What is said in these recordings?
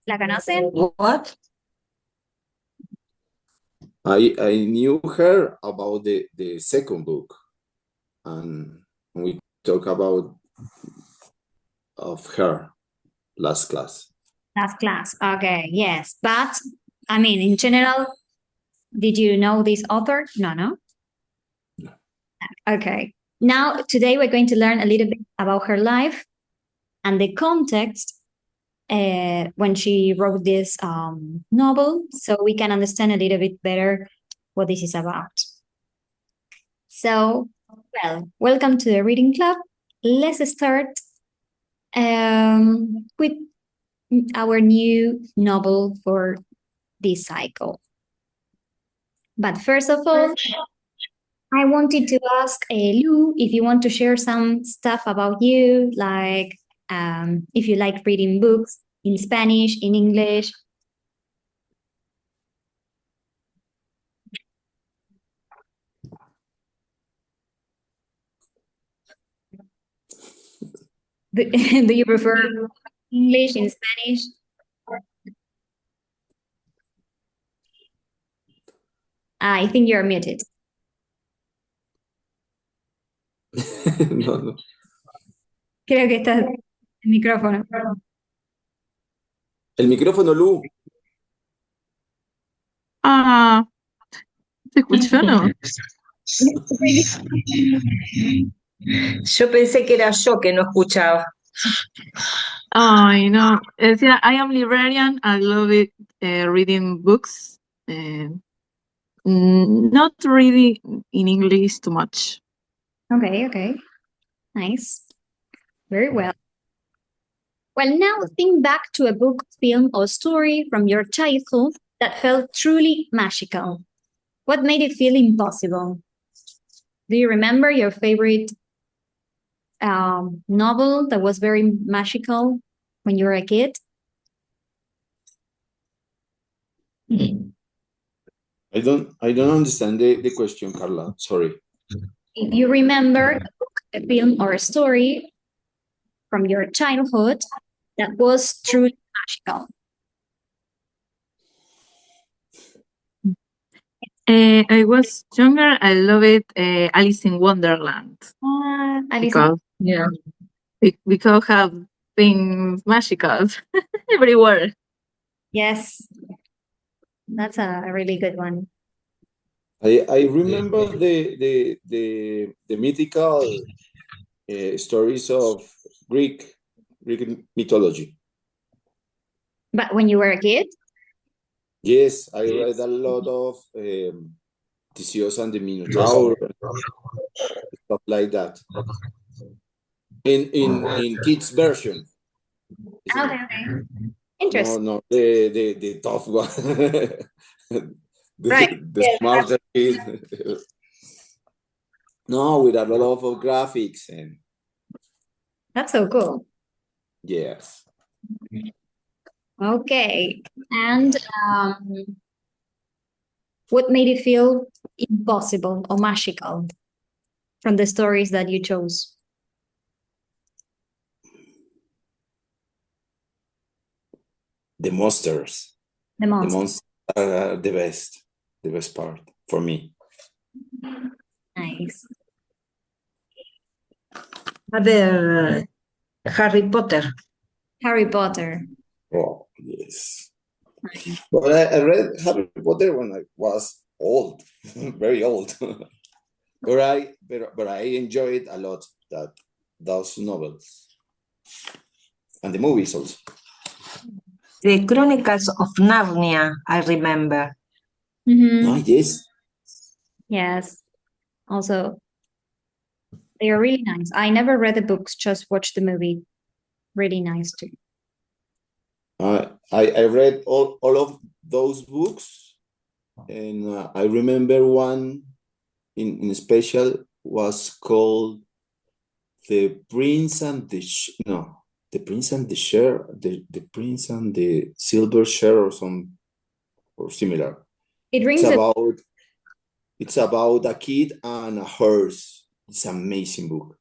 ¿La conocen? What? I knew her about the second book, and we talk about of her last class. Last class. Okay, yes. But, I mean, in general, did you know this author? No, no? No. Okay. Now, today we're going to learn a little bit about her life and the context when she wrote this novel, so we can understand a little bit better what this is about. So, well, welcome to the reading club. Let's start with our new novel for this cycle. But first of all, I wanted to ask Lou if you want to share some stuff about you, like if you like reading books in Spanish, in English. Do you prefer English in Spanish? I think you're muted. No, no. Creo que está el micrófono. El micrófono, Lu. Ah, ¿te escuchó no? Yo pensé que era yo que no escuchaba. Ay, no. Decía, I am librarian. I love it reading books. Not really in English too much. Okay, okay. Nice. Very well. Well, now think back to a book, film, or story from your childhood that felt truly magical. What made it feel impossible? Do you remember your favorite novel that was very magical when you were a kid? I don't understand the question, Carla. Sorry. If you remember a book, a film, or a story from your childhood that was truly magical. I was younger. I love it. Alice in Wonderland. Alice, Because Yeah. we could have things magical everywhere. yes, that's a really good one. I remember the mythical stories of Greek mythology. But when you were a kid? Yes, I read a lot of Theseus and the Minotaur, stuff like that. In kids version. Okay, okay. Interesting. No, the tough one. Right. The smarter kid. No, with a lot of graphics and That's so cool. yes. Okay. And what made it feel impossible or magical from the stories that you chose? The monsters. The The most. monsters are the best part for me. Nice. Other Harry Potter. Harry Potter. Oh, yes. Nice. But I read Harry Potter when I was old, very old. but I enjoyed a lot those novels and the movies also. The Chronicles of Narnia, I remember. Mhm. Ah, yes. Yes. Also, they are really nice. I never read the books, just watched the movie. Really nice too. I read all of those books, and I remember one in special was called The Prince and the The Prince and the Share, the Prince and the Silver Share or similar. It It's rings a about a kid and a horse. It's an amazing book.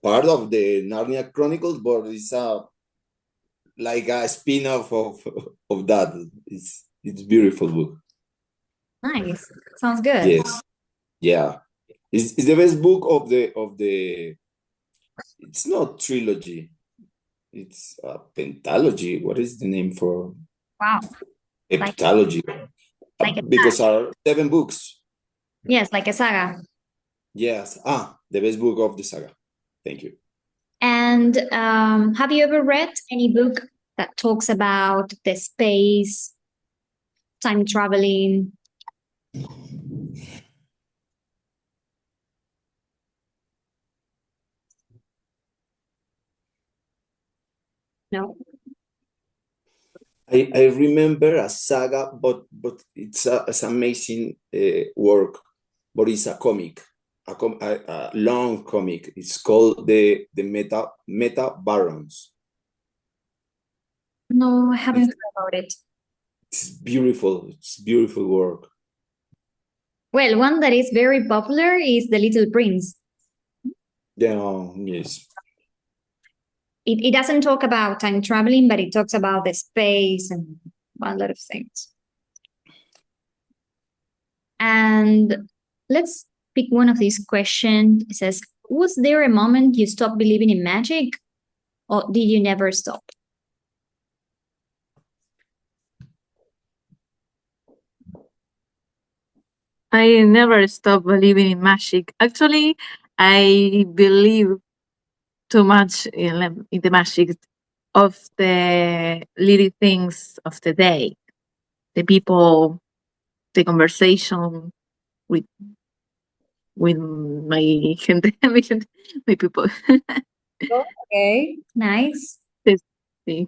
Part of the Narnia Chronicles, but it's a like a spin-off of that. It's beautiful book. Nice. Sounds good. Yes. Yeah. It's the best book of the it's not trilogy. It's a pentalogy. What is the name for Wow. Like, heptalogy? like a Because are 7 books. yes, like a saga. Yes. The best book of the saga. Thank you. And have you ever read any book that talks about the space, time traveling? No. I remember a saga, but it's amazing work. But it's a comic, a long comic. It's called the Meta Barons. No, I haven't heard about it. It's beautiful. It's beautiful work. Well, one that is very popular is The Little Prince. Yeah, yes. It doesn't talk about time traveling, but it talks about the space and a lot of things. And let's pick one of these questions. It says, was there a moment you stopped believing in magic, or did you never stop? I never stopped believing in magic. Actually, I believe too much in the magic of the little things of the day, the people, the conversation with my gente, my people. Okay, nice. Sí.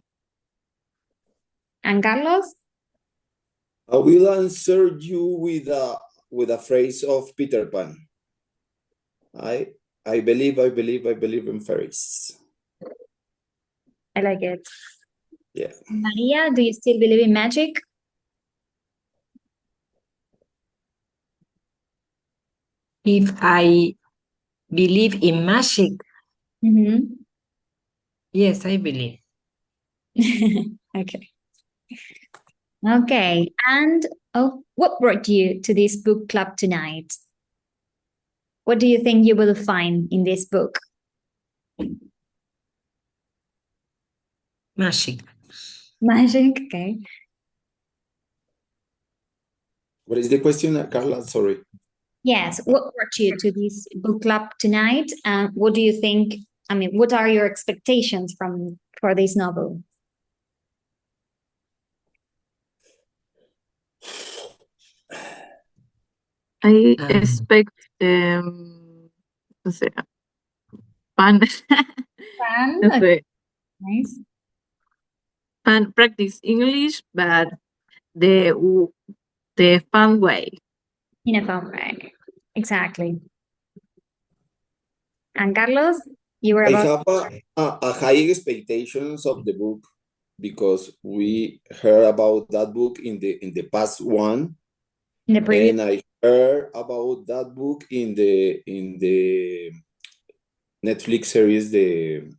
And Carlos? I will answer you with a phrase of Peter Pan. I believe in fairies. I like it. Yeah. Maria, do you still believe in magic? If I believe in magic, Mm-hmm. yes, I believe. Okay. Okay. And what brought you to this book club tonight? What do you think you will find in this book? Magic. Magic. Okay. What is the question, Carla? Sorry. Yes. What brought you to this book club tonight? And what do you think? I mean, what are your expectations for this novel? I Um, expect no sé, fun, Fun. no sé, Nice. fun practice English, but the fun way. In a fun way. Exactly. And Carlos, you were I about have a high expectations of the book because we heard about that book in the past one, in the previous. and I heard about that book in the Netflix series, the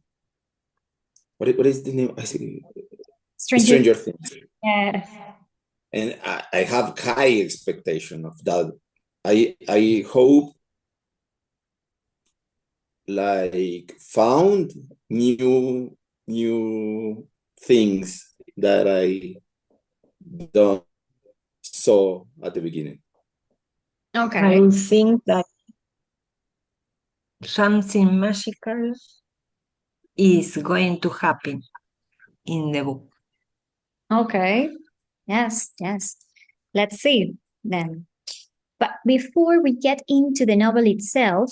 what is the name? I see Stranger Things. Yes. And I have high expectation of that. I hope like found new things that I don't saw at the beginning. Okay. I think that something magical is going to happen in the book. Okay. Yes, yes. Let's see then. But before we get into the novel itself,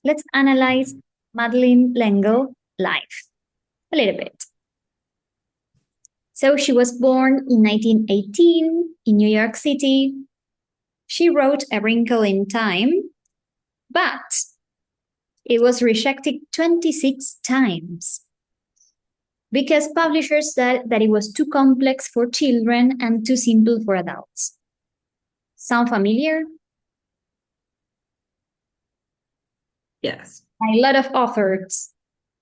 let's analyze Madeleine L'Engle's life a little bit. So she was born in 1918 in New York City. She wrote A Wrinkle in Time, but it was rejected 26 times because publishers said that it was too complex for children and too simple for adults. Sound familiar? Yes. A lot of authors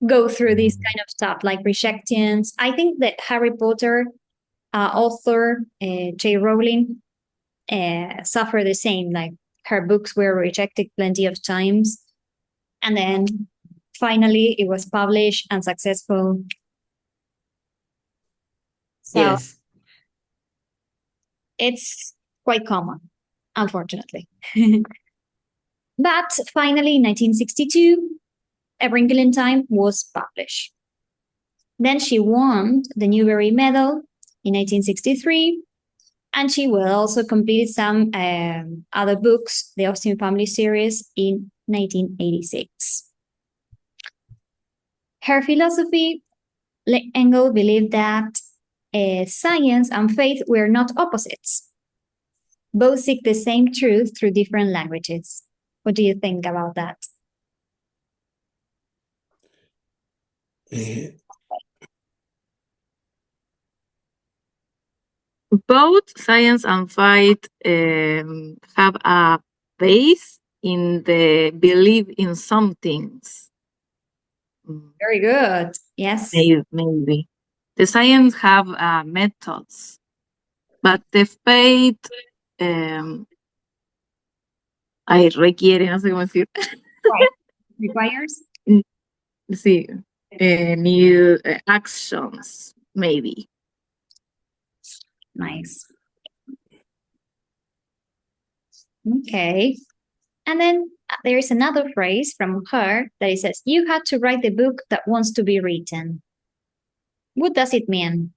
go through this kind of stuff like rejections. I think that Harry Potter author J. Rowling suffered the same. Like her books were rejected plenty of times, and then finally it was published and successful. So Yes. it's quite common, unfortunately. But finally, in 1962, A Wrinkle in Time was published. Then she won the Newbery Medal in 1963, and she will also complete some other books, the Austin Family series, in 1986. Her philosophy, Engel believed that science and faith were not opposites. Both seek the same truth through different languages. What do you think about that? Both science and faith have a base in the belief in some things. Very good. Yes. Maybe. The science have methods, but the faith requiere, no sé cómo decir. Requires? Sí, new actions, maybe. Nice. Okay. And then there is another phrase from her that it says, you had to write the book that wants to be written. What does it mean?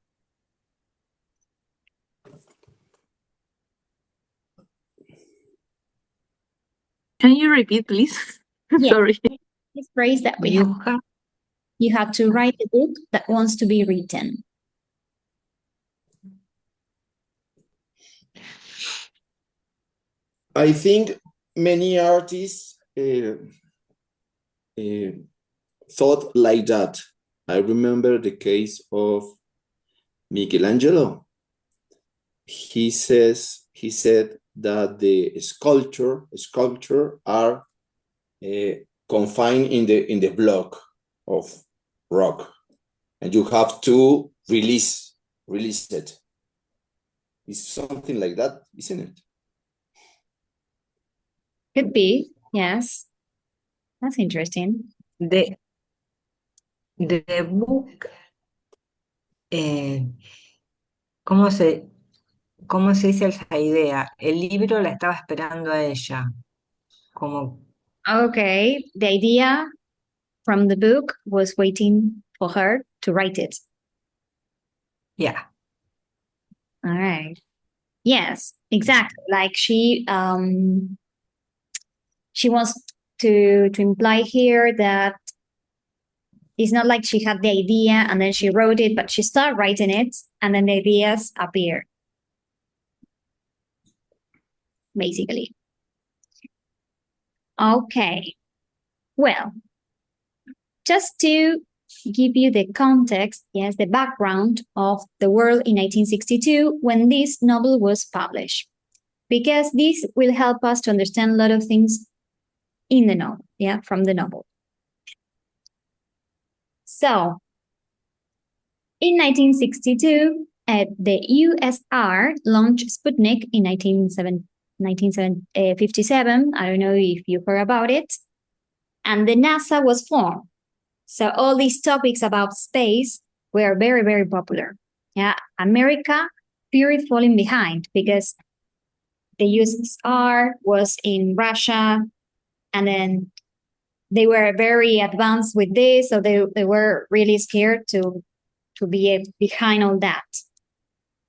Can you repeat, please? Yeah. Sorry. This phrase that we have. You have to write the book that wants to be written. I think many artists thought like that. I remember the case of Michelangelo. He said that the sculpture are confined in the block of rock, and you have to release it. It's something like that, isn't it? Could be, yes. That's interesting. The book, ¿cómo se dice esa idea? El libro la estaba esperando a ella. Como, Okay, the idea from the book was waiting for her to write it. yeah. All right. Yes, exactly. Like she wants to imply here that it's not like she had the idea and then she wrote it, but she started writing it and then the ideas appear. Basically. Okay. Well, just to give you the context, yes, the background of the world in 1962 when this novel was published, because this will help us to understand a lot of things in the novel, yeah, from the novel. So, in 1962, the USR launched Sputnik in 1957. I don't know if you heard about it. And the NASA was formed. So all these topics about space were very, very popular. Yeah, America feared falling behind because the USSR was in Russia, and then they were very advanced with this, so they were really scared to be behind all that.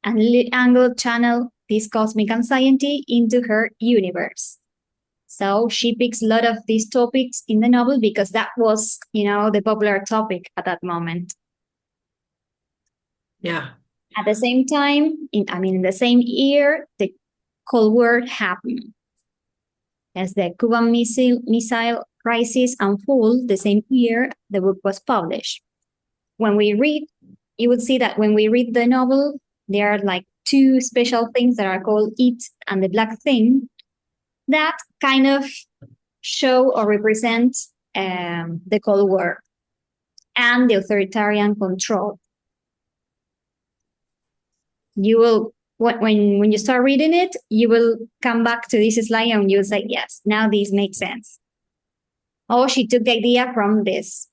And Angle channeled this cosmic anxiety into her universe. So she picks a lot of these topics in the novel because that was, the popular topic at that moment. Yeah. At the same time, in the same year, the Cold War happened. As the Cuban Missile Crisis unfolded the same year the book was published. When we read, you would see that when we read the novel, there are like two special things that are called It and the Black Thing that kind of show or represent the Cold War. and the authoritarian control. You will, when you start reading it, you will come back to this slide and you'll say, yes, now this makes sense. Oh, she took the idea from this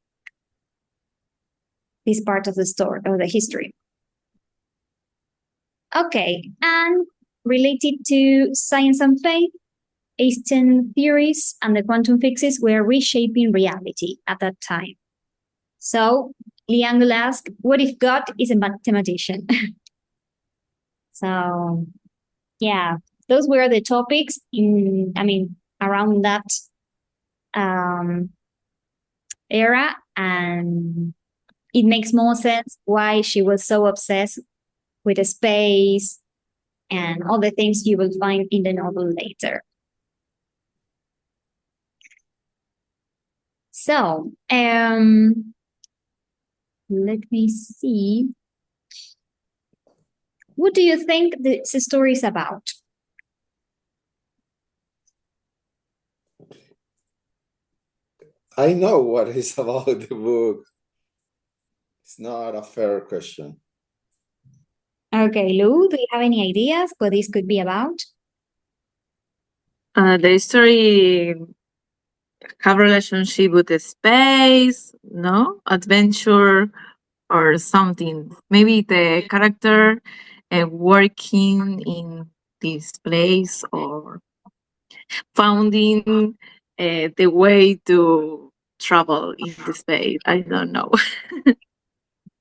part of the story or the history. Okay, and related to science and faith, Einstein theories and the quantum physics were reshaping reality at that time. So Liang will ask, what if God is a mathematician? So yeah, those were the topics around that era, and it makes more sense why she was so obsessed with the space and all the things you will find in the novel later. So, let me see. What do you think this story is about? I know what is about the book. It's not a fair question. Okay, Lou, do you have any ideas what this could be about? The story have relationship with the space, no? Adventure or something. Maybe the character working in this place or finding the way to travel in the space. I don't know.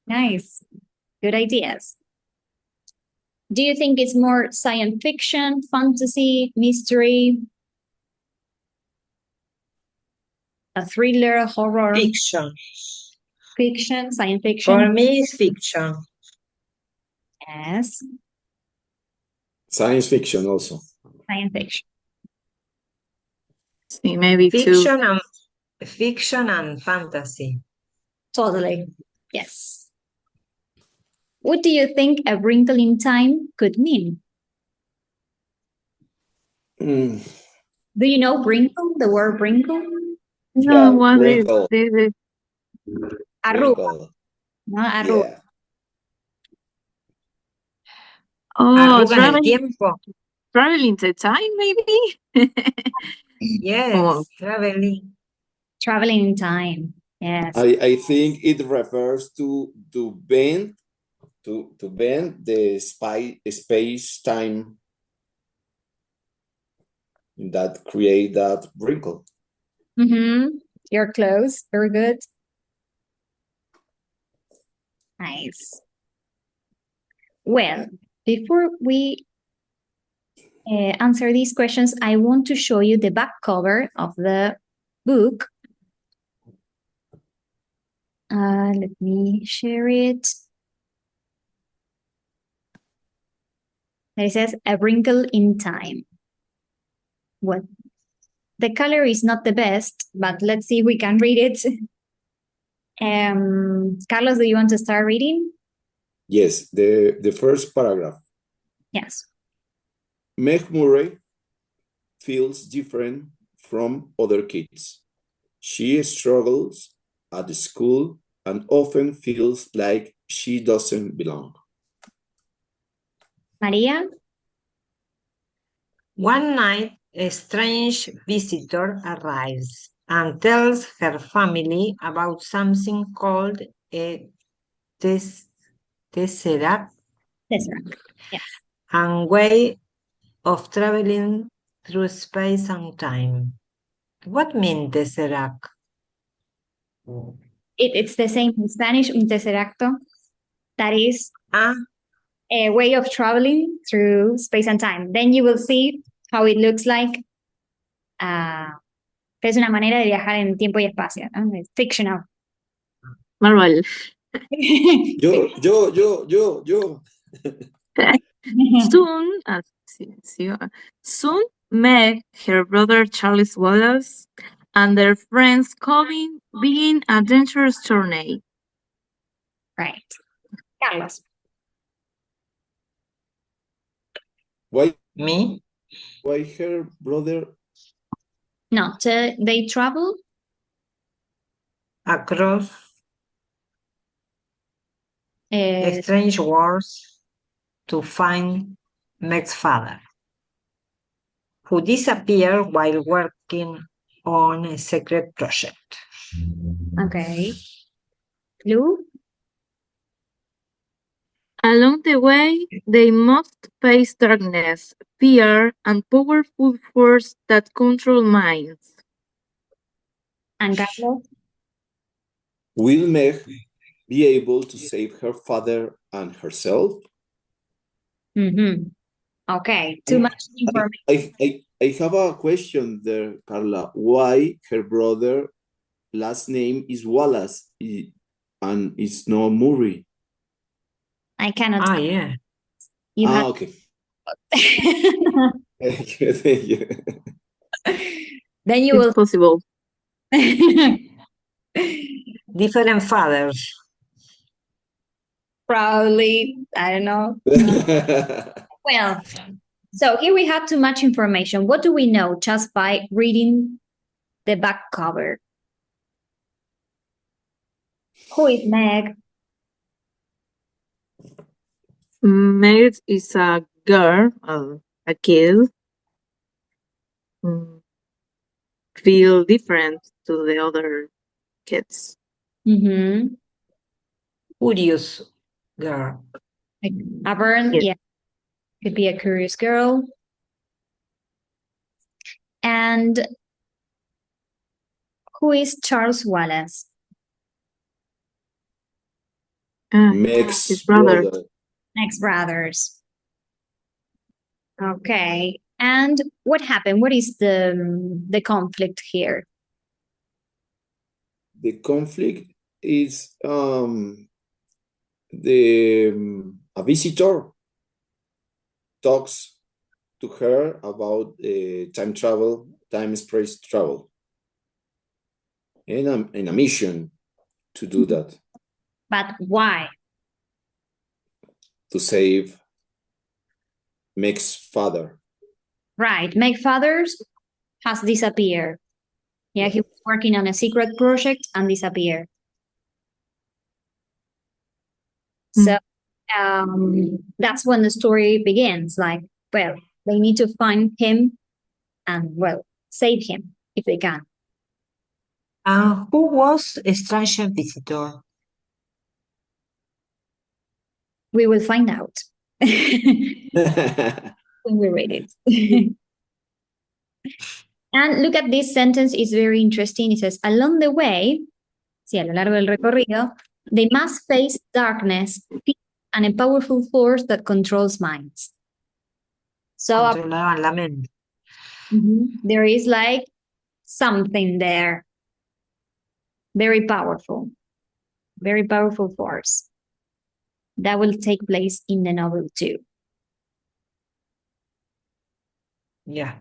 Nice. Good ideas. Do you think it's more science fiction, fantasy, mystery, a thriller, horror? Fiction. Fiction, science fiction? For me, it's fiction. Yes. Science fiction also. Science fiction. See, maybe Fiction and fantasy. Totally. Yes. What do you think A Wrinkle in Time could mean? Mm. Do you know wrinkle, the word wrinkle? No, Yeah, what is wrinkle. this? Arruga, Wrinkle. no arruga. Yeah. Oh, Arruga en el tiempo. traveling to time, maybe? Yes, Oh. traveling. Traveling in time. Yes. I think it refers to bend the space time that create that wrinkle. You're close. Very good. Nice. Well, before we answer these questions, I want to show you the back cover of the book. Let me share it. It says A Wrinkle in Time. What? The color is not the best, but let's see if we can read it. Carlos, do you want to start reading? Yes, the first paragraph. Yes. Meg Murray feels different from other kids. She struggles at school and often feels like she doesn't belong. Maria? One night, a strange visitor arrives and tells her family about something called a tesseract. Tesseract. Yes. And way of traveling through space and time. What means tesseract? It's the same in Spanish, un tesseracto. That is a way of traveling through space and time. Then you will see how it looks like. Es una manera de viajar en tiempo y espacio, ¿no? Es fictional. Marvel. Yo. Soon Meg, her brother Charles Wallace, and their friends Colin begin a dangerous journey. Right. Carlos. Why? Me? Why her brother? No, they travel Across Strange words to find Meg's father, who disappeared while working on a secret project. Okay. Lou? Along the way, they must face darkness, fear, and powerful force that control minds. And Carlos? Will Meg be able to save her father and herself? Mm-hmm. Okay, too much information. I have a question there, Carla. Why her brother last name is Wallace and it's not Murray? I cannot. Yeah. You have. Okay. Thank you, thank you. Then you It's possible. Different fathers. Probably, I don't know. Well, so here we have too much information. What do we know just by reading the back cover? Who is Meg? Meg is a girl, a kid. Feel different to the other kids. Mm-hmm. Curious girl. Like Auburn, Yes. yeah. Could be a curious girl. And who is Charles Wallace? Meg's His brother. brother. Meg's brothers. Okay. And what happened? What is the conflict here? The conflict is a visitor talks to her about time travel, time space travel, and a mission to do that, But why? to save Meg's father. Right. Meg Fathers has disappeared. Yeah, he was working on a secret project and disappeared. So that's when the story begins. Like, well, they need to find him and, well, save him if they can. Who was a strange visitor? We will find out when we read it. And look at this sentence, it's very interesting. It says, along the way, sí, a lo largo del recorrido, they must face darkness and a powerful force that controls minds. So Controlaban la mente. there is like something there. Very powerful force. That will take place in the novel too. Yeah.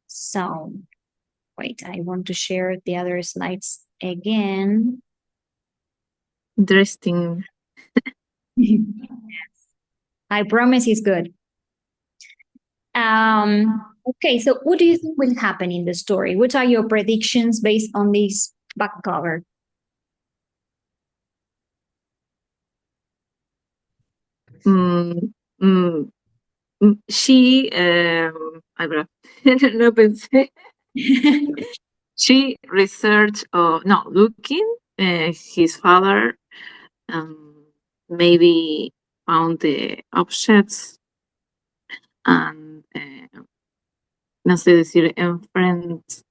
So, wait, I want to share the other slides again. Interesting. I promise it's good. Okay, so what do you think will happen in the story? What are your predictions based on this back cover? She, no pensé. She researched, looking his father, maybe found the objects and no sé decir enfrenta,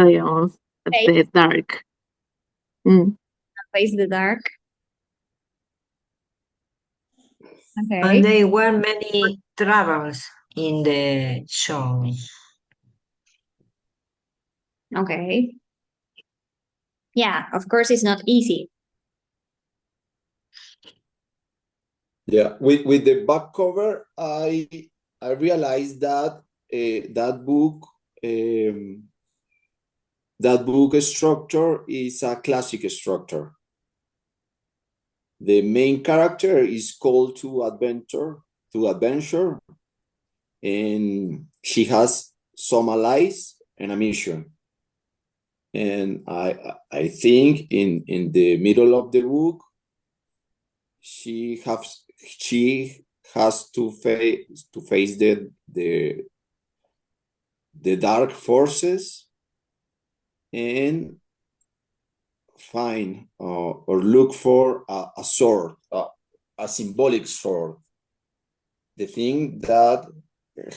digamos, the dark. Face the dark. Okay. And there were many travels in the show. Okay. Yeah, of course it's not easy. Yeah, with the back cover, I realized that that book structure is a classic structure. The main character is called to adventure, and she has some allies and a mission. And I think in the middle of the book, she has to face the dark forces and find or look for a sword, a symbolic sword, the thing that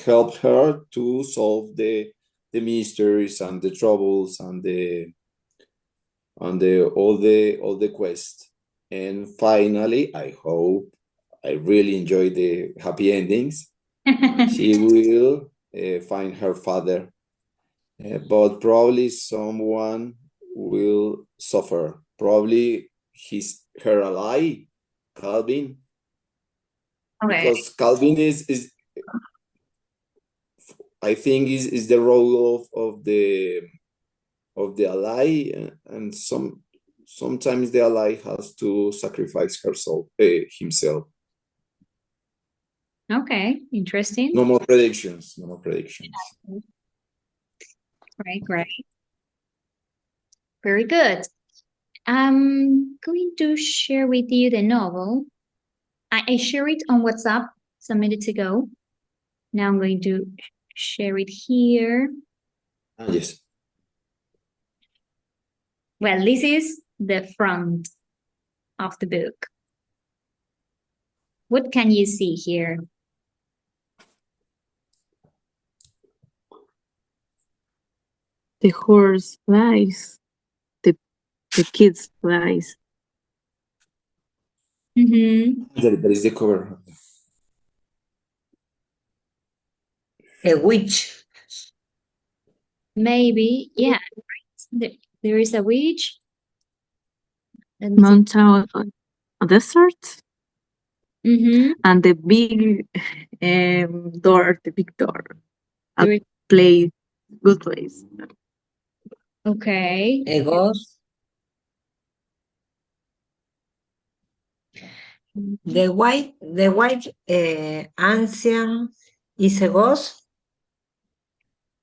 helped her to solve the mysteries and the troubles and all the quest. And finally, I hope I really enjoy the happy endings. She will find her father, but probably someone will suffer. Probably her ally, Calvin, because Calvin is I think is the role of the ally, and sometimes the ally has to sacrifice himself. Okay, interesting. No more predictions. Great. Very good. I'm going to share with you the novel. I shared it on WhatsApp some minutes ago. Now I'm going to share it here. Yes. Well, this is the front of the book. What can you see here? The horse flies. The kids flies. That is the cover. A witch. Maybe, yeah. There is a witch. Mountain, a desert. And the big door, the big door. A place, good place. Okay. A ghost. The white ancient is a ghost.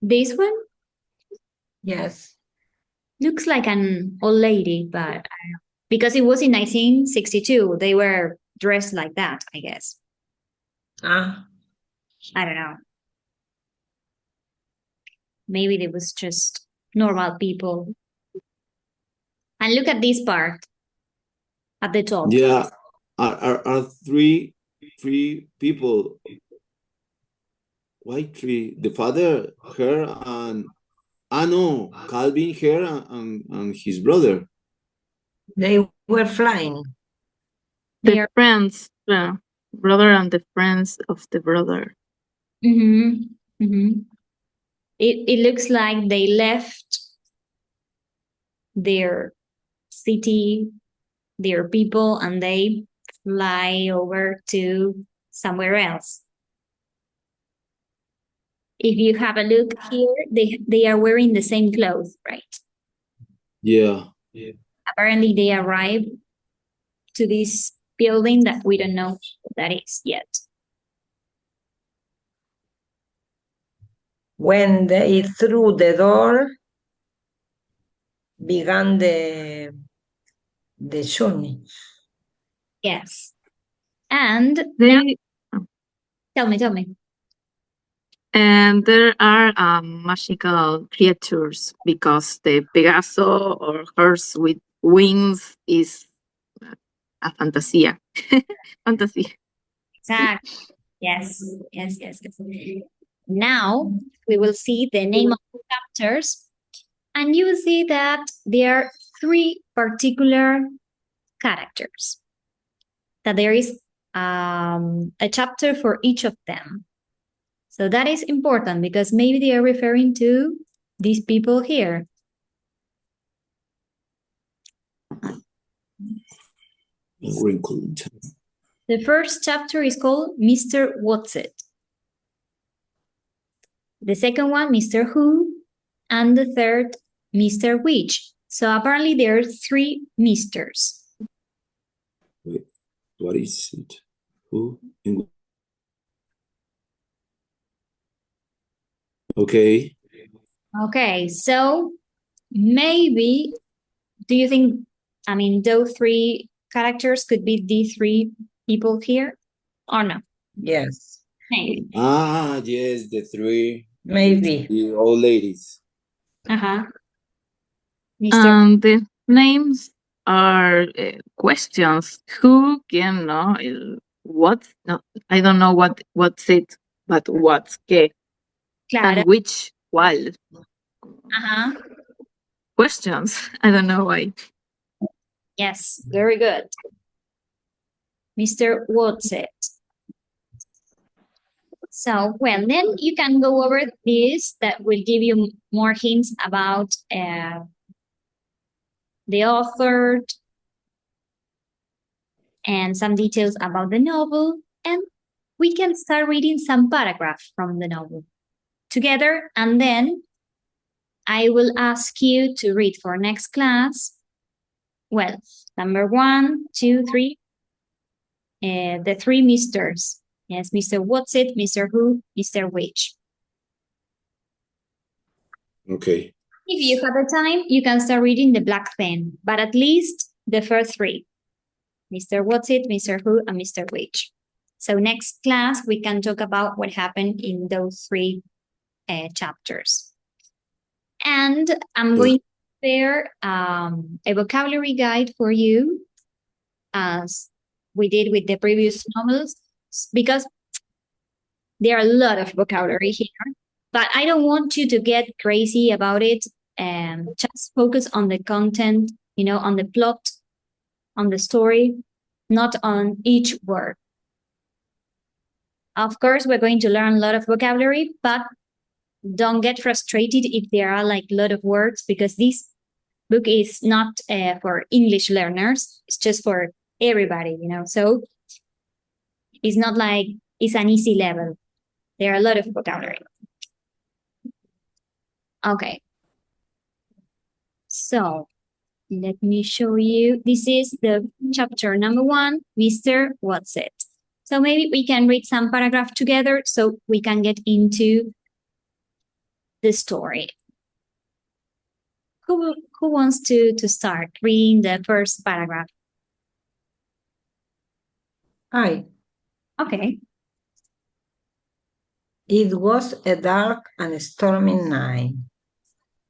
This one? Yes. Looks like an old lady, but because it was in 1962, they were dressed like that, I guess. I don't know. Maybe it was just normal people. And look at this part at the top. Yeah, are three people. Why three? The father, her, and no, Calvin, her, and his brother. They were flying. The friends, brother and the friends of the brother. It looks like they left their city, their people, and they fly over to somewhere else. If you have a look here, they are wearing the same clothes, right? Yeah. Apparently they arrived to this building that we don't know what that is yet. When they threw the door, began the journey. Yes. And tell me. And there are magical creatures because the Pegaso or horse with wings is a fantasia. Fantasy. Exactly. Yes. Now we will see the name of the chapters, and you will see that there are three particular characters. That there is a chapter for each of them. So that is important because maybe they are referring to these people here. A Wrinkle. The first chapter is called Mr. Whatsit. The second one, Mr. Who, and the third, Mr. Which. So apparently there are three Misters. Wait, what is it? Who? Okay. Okay, so maybe, do you think, those three characters could be the three people here, or no? Yes, Maybe. Yes, the three maybe. the old ladies. Uh-huh. Mr. The names are questions. Who can know what? No, I don't know what's it, but what's que Clara. and which cuál Uh-huh. questions. I don't know why. Yes, very good. Mr. Watson. So, well, then you can go over this that will give you more hints about the author and some details about the novel. And we can start reading some paragraphs from the novel together. And then I will ask you to read for next class. Well, number 1, 2, 3. The three Misters. Yes, Mr. What's it, Mr. Who, Mr. Which. Okay. If you have the time, you can start reading the Black Pen, but at least the first three. Mr. What's it, Mr. Who, and Mr. Which. So next class, we can talk about what happened in those three chapters. And I'm going to prepare a vocabulary guide for you, as we did with the previous novels, because there are a lot of vocabulary here, but I don't want you to get crazy about it. Just focus on the content, on the plot, on the story, not on each word. Of course, we're going to learn a lot of vocabulary, but don't get frustrated if there are like a lot of words, because this book is not for English learners. It's just for everybody, So it's not like it's an easy level. There are a lot of vocabulary. Okay. So let me show you. This is the chapter number 1, Mr. What's it? So maybe we can read some paragraph together so we can get into the story. Who wants to start reading the first paragraph? I. Okay. It was a dark and stormy night.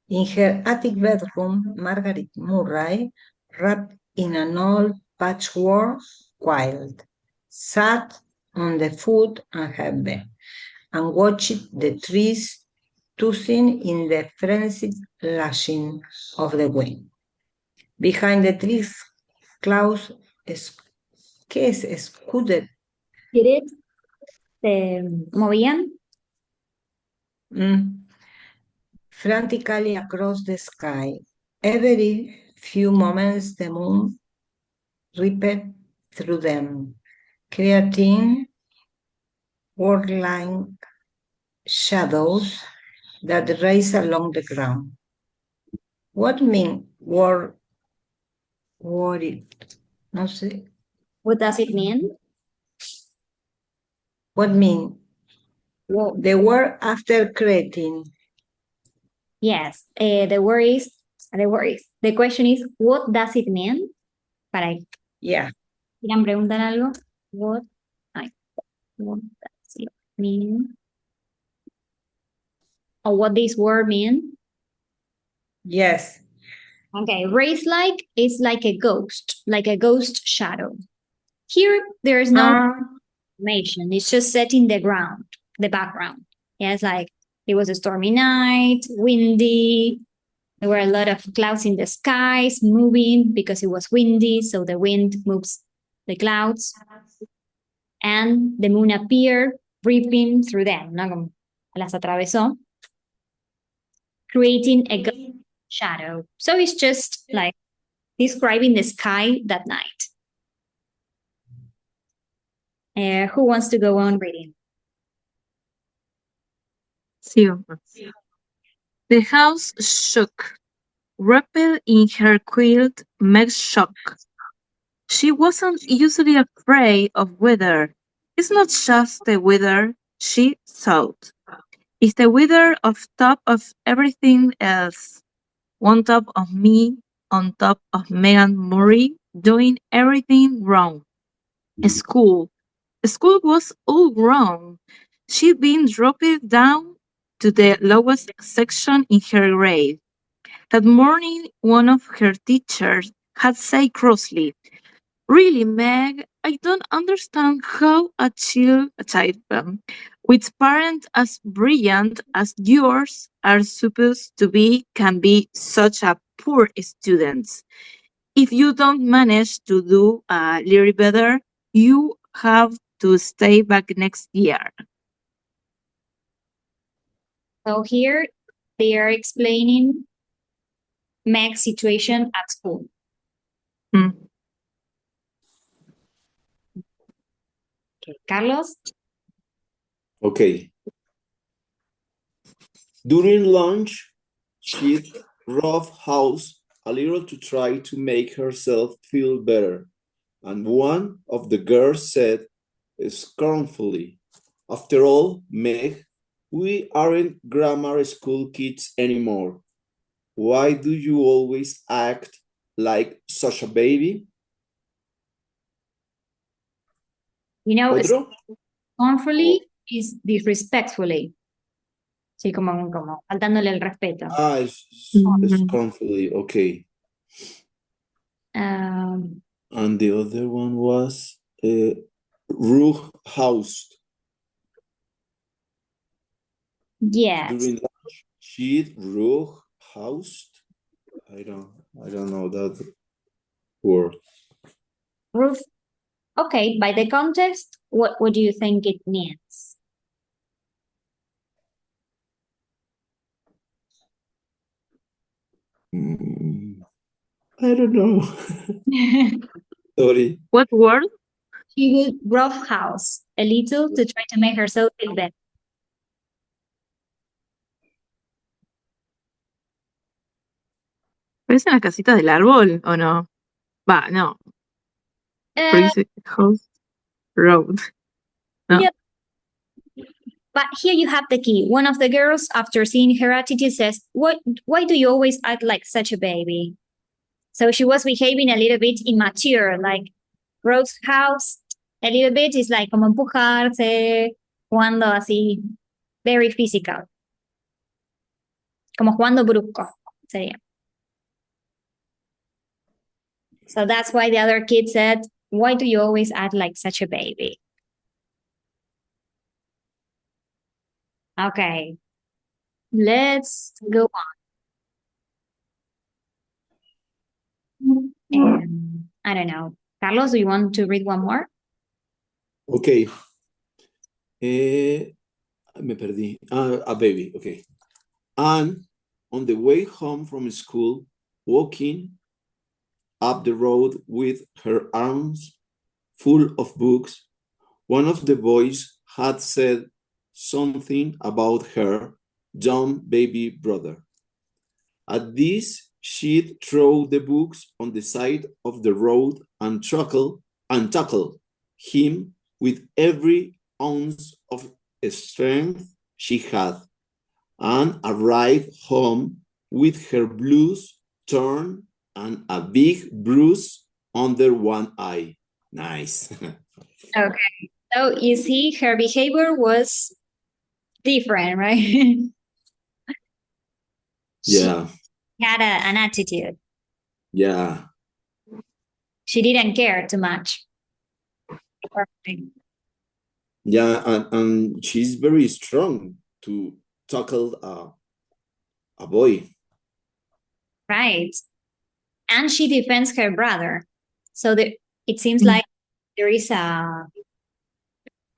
In her attic bedroom, Margaret Murray, wrapped in an old patchwork quilt, sat on the foot of her bed and watched the trees tossing in the frenzied lashing of the wind. Behind the trees, clouds scooted. Did it? Se movían. Frantically across the sky. Every few moments, the moon ripped through them, creating word-like shadows that race along the ground. What mean word? No sé. What does it mean? What mean? Well, The word after creating. yes. The question is, what does it mean? Yeah. ¿Quieran preguntar algo? What does it mean? Or what this word mean? Yes. Okay, race like is like a ghost shadow. Here, there is no information. It's just set in the background. Yeah, it's like it was a stormy night, windy. There were a lot of clouds in the skies moving because it was windy. So the wind moves the clouds. And the moon appeared, ripping through them, ¿no? Como las atravesó, creating a shadow. So it's just like describing the sky that night. Who wants to go on reading? The house shook. Wrapped in her quilt, Meg shook. She wasn't usually afraid of weather. It's not just the weather, she thought. It's the weather on top of everything else. On top of me, on top of Megan Murray, doing everything wrong. School. School was all wrong. She'd been dropped down to the lowest section in her grade. That morning, one of her teachers had said crossly, "Really, Meg, I don't understand how a child with parents as brilliant as yours are supposed to be can be such a poor student. If you don't manage to do a little better, you have to stay back next year." So here they are explaining Meg's situation at school. Mm. Okay, Carlos? Okay. During lunch, she roughhoused a little to try to make herself feel better, and one of the girls said scornfully, "After all, Meg, we aren't grammar school kids anymore. Why do you always act like such a baby?" You know, Otro? scornfully is disrespectfully. Sí, como faltándole el respeto. Scornfully, okay. And the other one was roughhoused. Yes. During lunch, she roughhoused. I don't know that word. Roof. Okay, by the context, what do you think it means? I don't know. Sorry. What word? She would roughhouse a little to try to make herself feel better. ¿Parecen las casitas del árbol o no? Va, no. Porque dice house road. No. Yep. But here you have the key. One of the girls, after seeing her attitude, says, why do you always act like such a baby? So she was behaving a little bit immature, like Rose House, a little bit is like como empujarse, jugando así, very physical. Como jugando brusco, sería. So that's why the other kid said, why do you always act like such a baby? Okay, let's go on. I don't know. Carlos, do you want to read one more? Okay. Me perdí. A baby, okay. And on the way home from school, walking up the road with her arms full of books, one of the boys had said something about her young baby brother. At this, she'd throw the books on the side of the road and tackle him with every ounce of strength she had, and arrived home with her blues torn and a big bruise under one eye. Nice. Okay. So you see, her behavior was different, right? Yeah. She had an attitude. Yeah. She didn't care too much. Perfect. Yeah, and she's very strong to tackle a boy. Right. And she defends her brother. So it seems like there is a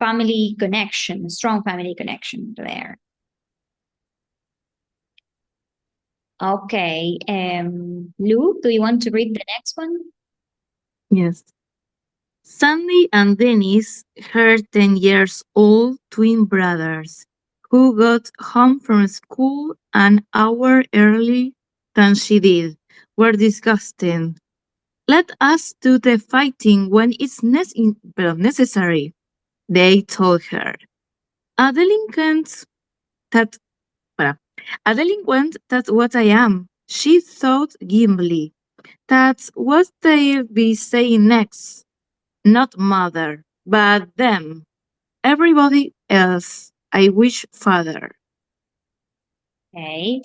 family connection, a strong family connection there. Okay. Lou, do you want to read the next one? Yes. Sandy and Dennis, her 10 years old twin brothers, who got home from school an hour early than she did, were disgusting. "Let us do the fighting when it's necessary," they told her. A delinquent that a delinquent, that's what I am, she thought grimly. That's what they'll be saying next. Not mother, but them. Everybody else. I wish father. Okay.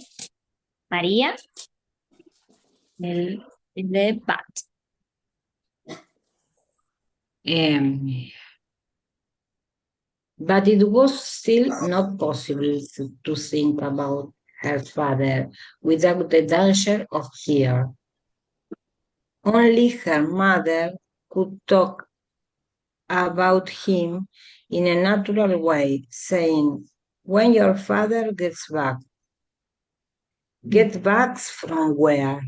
María, el de but. But it was still not possible to think about her father without the danger of fear. Only her mother could talk about him in a natural way, saying, "When your father gets back." Get back from where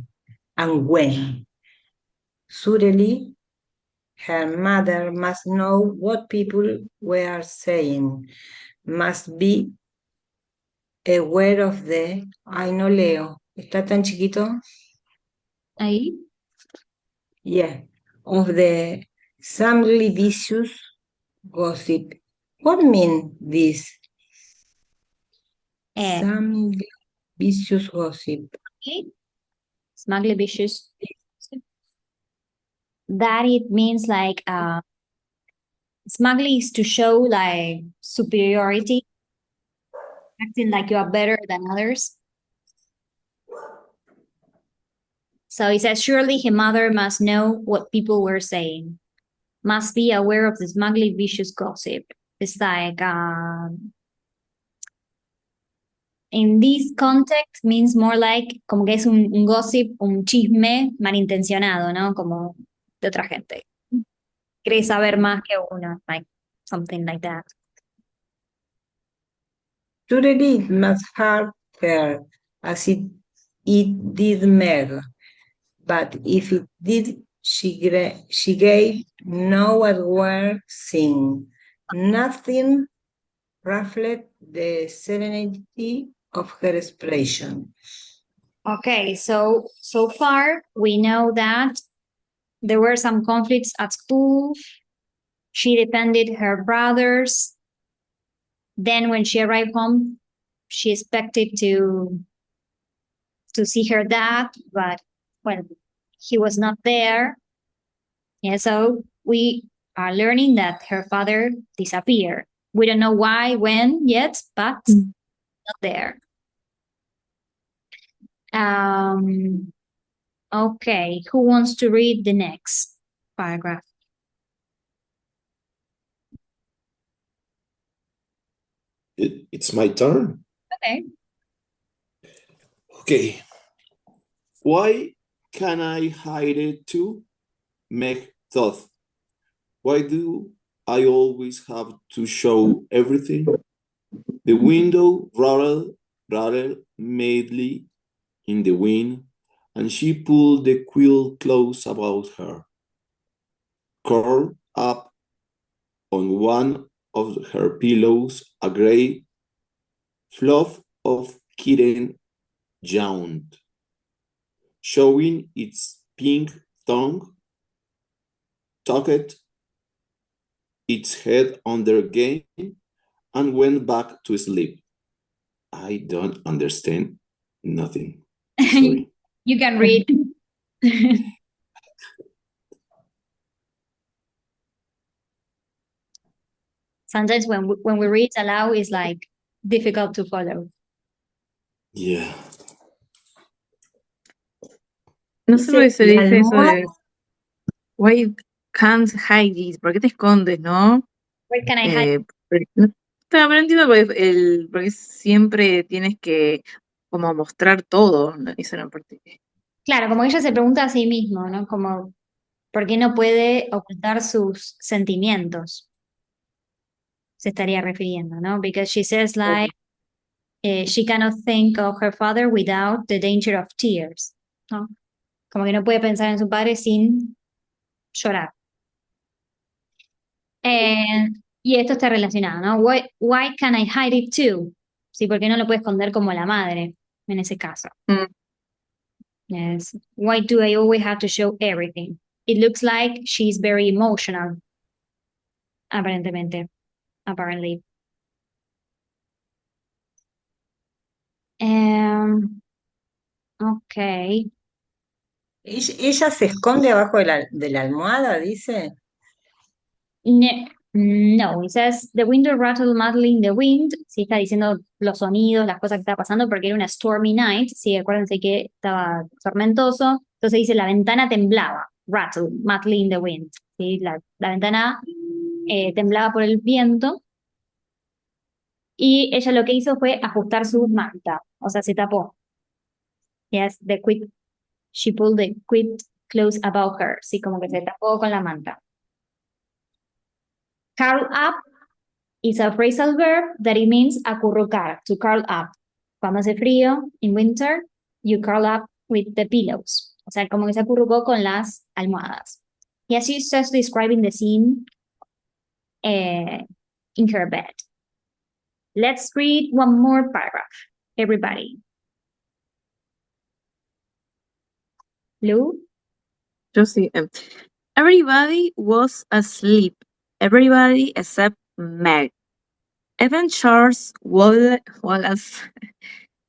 and when? Suddenly, her mother must know what people were saying, must be aware of the... Ay, no leo. ¿Está tan chiquito? Ahí. Yeah. Of the family vicious gossip. What mean this? Family vicious gossip. Okay. Smugly vicious. That it means like smugly is to show like superiority, acting like you are better than others. So it says, surely her mother must know what people were saying, must be aware of the smugly vicious gossip. It's like, in this context means more like, como que es un gossip, un chisme malintencionado, ¿no? Como de otra gente. Quiere saber más que uno, like something like that. Surely it must hurt her as it did Meg. But if it did, she gave no outward sign. Nothing reflect the serenity of her expression. Okay, so far we know that there were some conflicts at school. She defended her brothers. Then when she arrived home, she expected to see her dad, but well, he was not there. Yeah, so we are learning that her father disappeared. We don't know why, when yet, but not there. Okay, who wants to read the next paragraph? It's my turn. Okay. Okay. Why can I hide it too? Meg thought. Why do I always have to show everything? The window rattled madly in the wind, and she pulled the quilt close about her. Curled up on one of her pillows, a gray fluff of kitten yawned, showing its pink tongue, tucked its head under again, and went back to sleep. I don't understand nothing. Sorry. You can read. Sometimes when we read aloud, it's like difficult to follow. Yeah. No sé por qué se Dice, dice eso almohada, de why can't hide it, ¿por qué te escondes, no? Where can I hide? Pero entiendo porque siempre tienes que como mostrar todo, ¿no? Eso no parte. Claro, como ella se pregunta a sí mismo, ¿no? Como, ¿por qué no puede ocultar sus sentimientos? Se estaría refiriendo, ¿no? Because she says like, she cannot think of her father without the danger of tears, ¿no? Como que no puede pensar en su padre sin llorar. Y esto está relacionado, ¿no? Why can I hide it too? Sí, porque no lo puede esconder como la madre, en ese caso. Yes. Why do I always have to show everything? It looks like she's very emotional, aparentemente. Apparently. Okay. Ella se esconde abajo de la almohada, dice. No, it says the window rattled madly in the wind. Sí, está diciendo los sonidos, las cosas que está pasando, porque era una stormy night. Sí, acuérdense que estaba tormentoso. Entonces dice la ventana temblaba, rattled madly in the wind. Sí, la ventana temblaba por el viento. Y ella lo que hizo fue ajustar su manta, o sea, se tapó. Yes, she pulled the quilt close above her. Sí, como que se tapó con la manta. Curl up is a phrasal verb that it means acurrucar, to curl up. Cuando hace frío, in winter, you curl up with the pillows. O sea, como que se acurrucó con las almohadas. Yes, she's just describing the scene in her bed. Let's read one more paragraph, everybody. Lou? Josie, everybody was asleep. Everybody except Meg. Even Charles Wallace,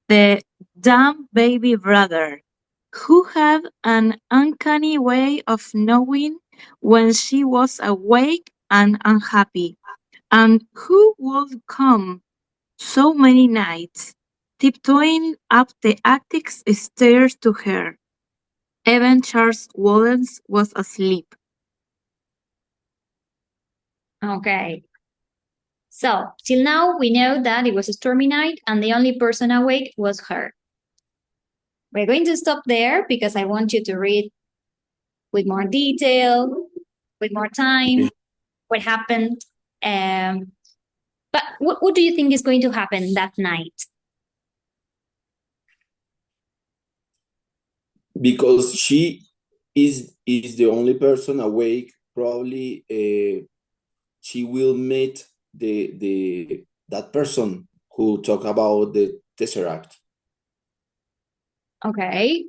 the dumb baby brother, who had an uncanny way of knowing when she was awake and unhappy, and who would come so many nights, tiptoeing up the attic stairs to her. Even Charles Wallace was asleep. Okay. So, till now, we know that it was a stormy night and the only person awake was her. We're going to stop there because I want you to read with more detail, with more time, what happened. But what do you think is going to happen that night? Because she is the only person awake, probably she will meet that person who talk about the Tesseract. Okay.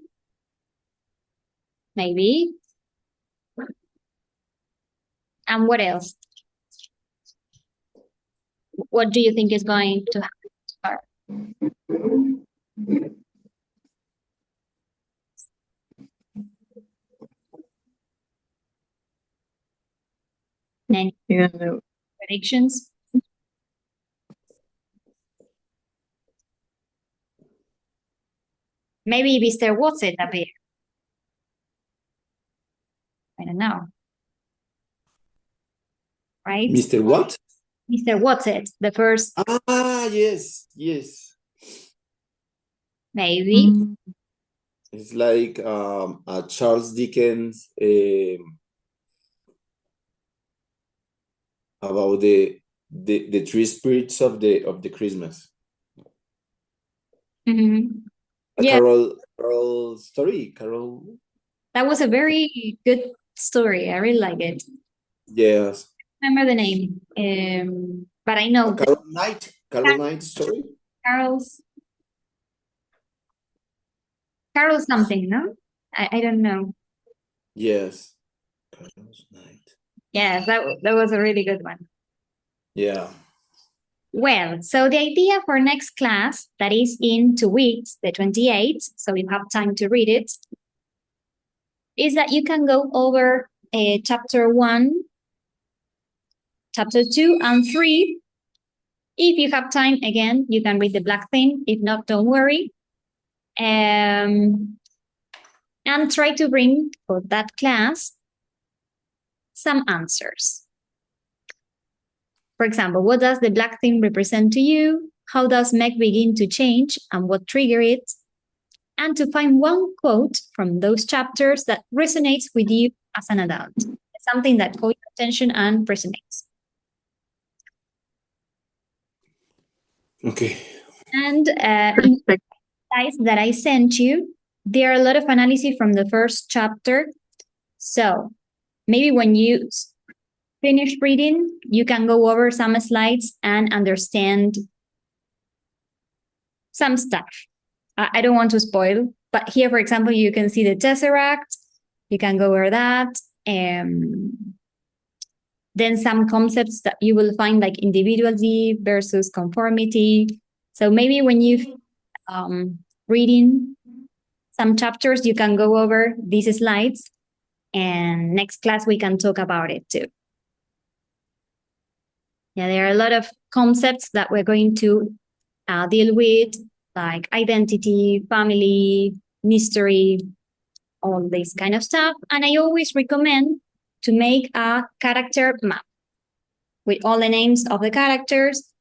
Maybe. And what else? What do you think is going to happen to her? Any I don't know. predictions? Maybe Mr. Watson appear. I don't know. Right? Mr. What? Mr. Watson, the first. Ah, yes. Maybe. It's like a Charles Dickens about the three spirits of the Christmas. Mm-hmm. A Yeah. Carol story. Carol. That was a very good story. I really like it. Yes. I remember the name. But I know Carol Knight story. Carol's something, no? I don't know. Yes. Carol's Night. Yeah, that was a really good one. Yeah. Well, so the idea for next class, that is in 2 weeks, the 28th, so you have time to read it, is that you can go over chapter 1, chapter 2, and 3. If you have time, again, you can read the black thing. If not, don't worry. And try to bring for that class some answers. For example, what does the black thing represent to you? How does Meg begin to change and what triggered it? And to find one quote from those chapters that resonates with you as an adult, something that caught your attention and resonates. Okay. And in the slides that I sent you, there are a lot of analysis from the first chapter. So maybe when you finish reading, you can go over some slides and understand some stuff. I don't want to spoil, but here, for example, you can see the Tesseract. You can go over that. Then some concepts that you will find like individuality versus conformity. So maybe when you reading some chapters, you can go over these slides, and next class we can talk about it too. Yeah, there are a lot of concepts that we're going to deal with, like identity, family, mystery, all this kind of stuff. And I always recommend to make a character map with all the names of the characters,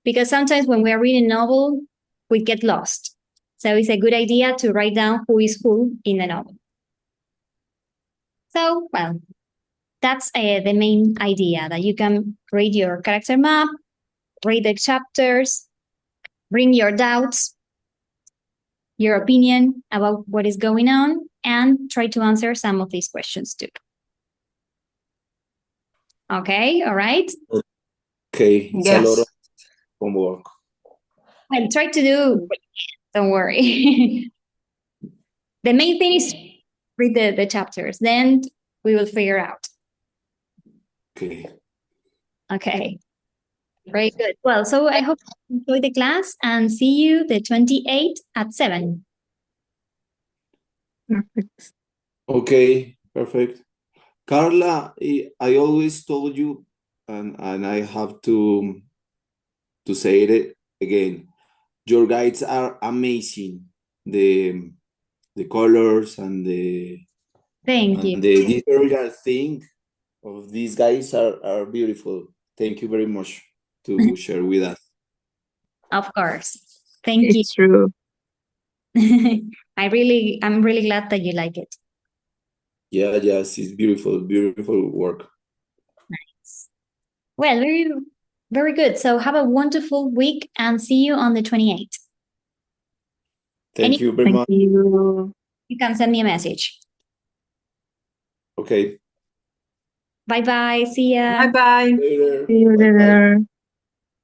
because sometimes when we're reading a novel, we get lost. So it's a good idea to write down who is who in the novel. So, well, that's the main idea, that you can create your character map, read the chapters, bring your doubts, your opinion about what is going on, and try to answer some of these questions too. Okay, all right? Okay, it's a lot of homework. Well, try to do, don't worry. The main thing is read the chapters, then we will figure out. Okay. Okay, very good. Well, so I hope you enjoy the class, and see you the 28th at 7. Perfect. Okay, perfect. Carla, I always told you, and I have to say it again. Your guides are amazing. The colors and the Thank you. the editorial thing of these guys are beautiful. Thank you very much to share with us. Of course. Thank you. It's true. I'm really glad that you like it. Yeah, yes, it's beautiful, beautiful work. Nice. Well, very, very good. So have a wonderful week, and see you on the 28th. Thank you very Thank much. you. You can send me a message. Okay. Bye-bye. See ya. Bye-bye. Later. See you Bye-bye. later.